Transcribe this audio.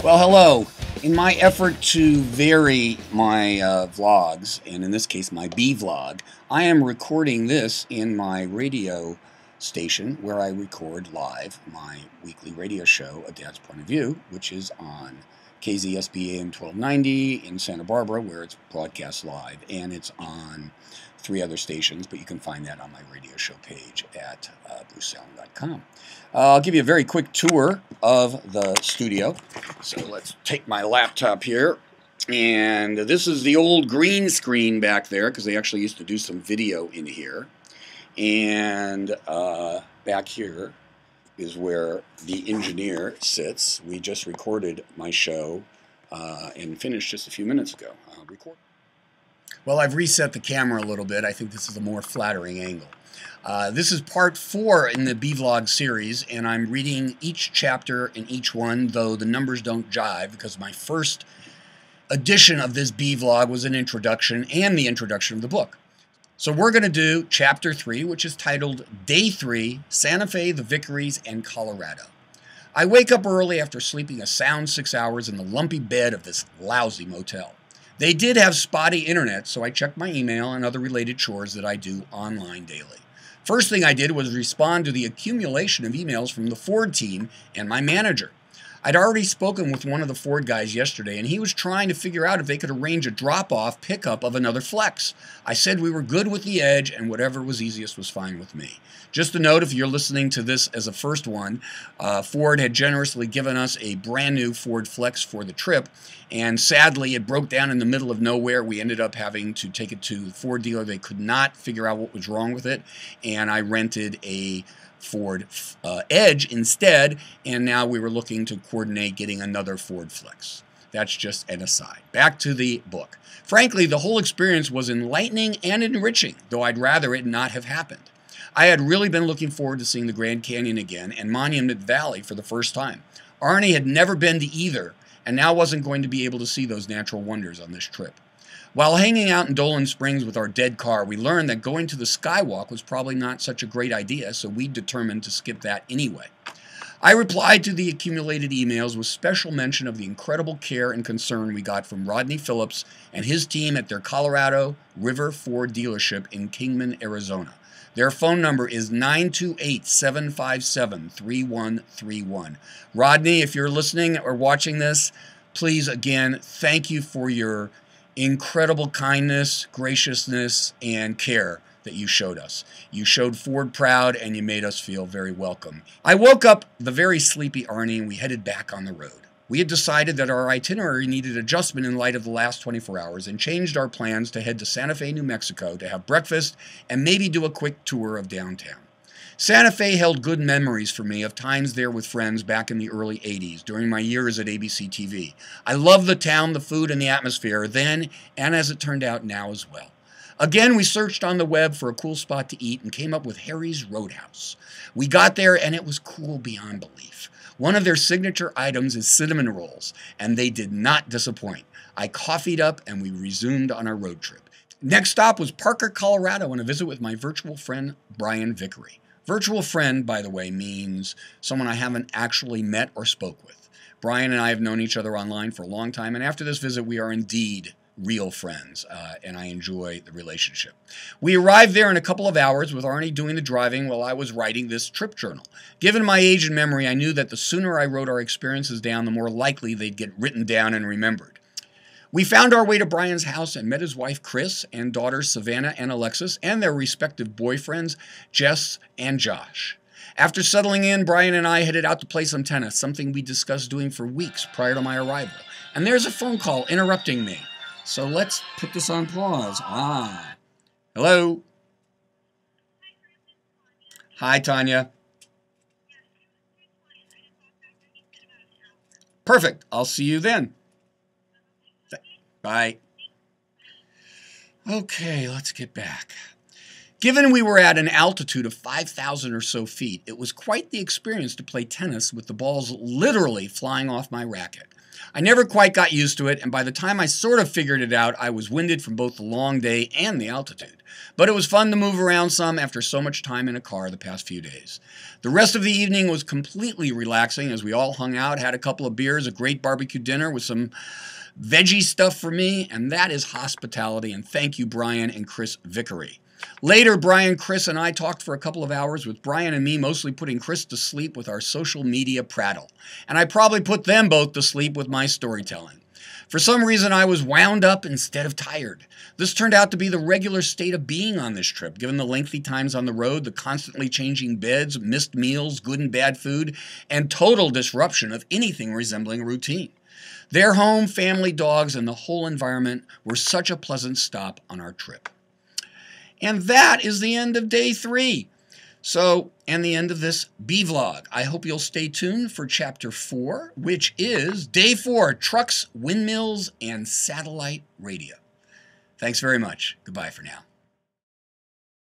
Well, hello. In my effort to vary my vlogs, and in this case my B-vlog, I am recording this in my radio station where I record live my weekly radio show, A Dad's Point of View, which is on KZSB AM 1290 in Santa Barbara, where it's broadcast live, and it's on 3 other stations, but you can find that on my radio show page at bruceallen.com. I'll give you a very quick tour of the studio. So let's take my laptop here, and this is the old green screen back there, because they actually used to do some video in here. And back here is where the engineer sits. We just recorded my show and finished just a few minutes ago. Well, I've reset the camera a little bit. I think this is a more flattering angle. This is part 4 in the B-Vlog series, and I'm reading each chapter in each one, though the numbers don't jive, because my first edition of this B-Vlog was an introduction and the introduction of the book. So we're going to do Chapter 3, which is titled Day 3, Santa Fe, the Vickeries, and Colorado. I wake up early after sleeping a sound 6 hours in the lumpy bed of this lousy motel. They did have spotty internet, so I checked my email and other related chores that I do online daily. First thing I did was respond to the accumulation of emails from the Ford team and my manager. I'd already spoken with one of the Ford guys yesterday, and he was trying to figure out if they could arrange a drop-off pickup of another Flex. I said we were good with the Edge, and whatever was easiest was fine with me. Just a note, if you're listening to this as a first one, Ford had generously given us a brand new Ford Flex for the trip, and sadly it broke down in the middle of nowhere. We ended up having to take it to the Ford dealer. They could not figure out what was wrong with it, and I rented a Ford Edge instead, and now we were looking to coordinate getting another Ford Flex. That's just an aside. Back to the book. Frankly, the whole experience was enlightening and enriching, though I'd rather it not have happened. I had really been looking forward to seeing the Grand Canyon again and Monument Valley for the first time. Arnie had never been to either, and now wasn't going to be able to see those natural wonders on this trip. While hanging out in Dolan Springs with our dead car, we learned that going to the Skywalk was probably not such a great idea, so we determined to skip that anyway. I replied to the accumulated emails with special mention of the incredible care and concern we got from Rodney Phillips and his team at their Colorado River Ford dealership in Kingman, Arizona. Their phone number is 928-757-3131. Rodney, if you're listening or watching this, please, again, thank you for your incredible kindness, graciousness, and care that you showed us. You showed Ford proud, and you made us feel very welcome. I woke up the very sleepy Arnie, and we headed back on the road. We had decided that our itinerary needed adjustment in light of the last 24 hours and changed our plans to head to Santa Fe, New Mexico to have breakfast and maybe do a quick tour of downtown. Santa Fe held good memories for me of times there with friends back in the early 80s during my years at ABC TV. I loved the town, the food, and the atmosphere then, and as it turned out, now as well. Again, we searched on the web for a cool spot to eat and came up with Harry's Roadhouse. We got there and it was cool beyond belief. One of their signature items is cinnamon rolls, and they did not disappoint. I coffeed up and we resumed on our road trip. Next stop was Parker, Colorado, and a visit with my virtual friend, Brian Vickery. Virtual friend, by the way, means someone I haven't actually met or spoke with. Brian and I have known each other online for a long time, and after this visit, we are indeed real friends, and I enjoy the relationship. We arrived there in a couple of hours with Arnie doing the driving while I was writing this trip journal. Given my age and memory, I knew that the sooner I wrote our experiences down, the more likely they'd get written down and remembered. We found our way to Brian's house and met his wife, Chris, and daughters, Savannah and Alexis, and their respective boyfriends, Jess and Josh. After settling in, Brian and I headed out to play some tennis, something we discussed doing for weeks prior to my arrival. And there's a phone call interrupting me. So let's put this on pause. Hello? Hi, Tanya. Perfect. I'll see you then. Bye. Okay, let's get back. Given we were at an altitude of 5,000 or so feet, it was quite the experience to play tennis with the balls literally flying off my racket. I never quite got used to it, and by the time I sort of figured it out, I was winded from both the long day and the altitude. But it was fun to move around some after so much time in a car the past few days. The rest of the evening was completely relaxing as we all hung out, had a couple of beers, a great barbecue dinner with some veggie stuff for me, and that is hospitality, and thank you, Brian and Chris Vickery. Later, Brian, Chris, and I talked for a couple of hours, with Brian and me mostly putting Chris to sleep with our social media prattle. And I probably put them both to sleep with my storytelling. For some reason, I was wound up instead of tired. This turned out to be the regular state of being on this trip, given the lengthy times on the road, the constantly changing beds, missed meals, good and bad food, and total disruption of anything resembling routine. Their home, family, dogs, and the whole environment were such a pleasant stop on our trip. And that is the end of day 3. And the end of this B-Vlog. I hope you'll stay tuned for chapter 4, which is day 4, trucks, windmills, and satellite radio. Thanks very much. Goodbye for now.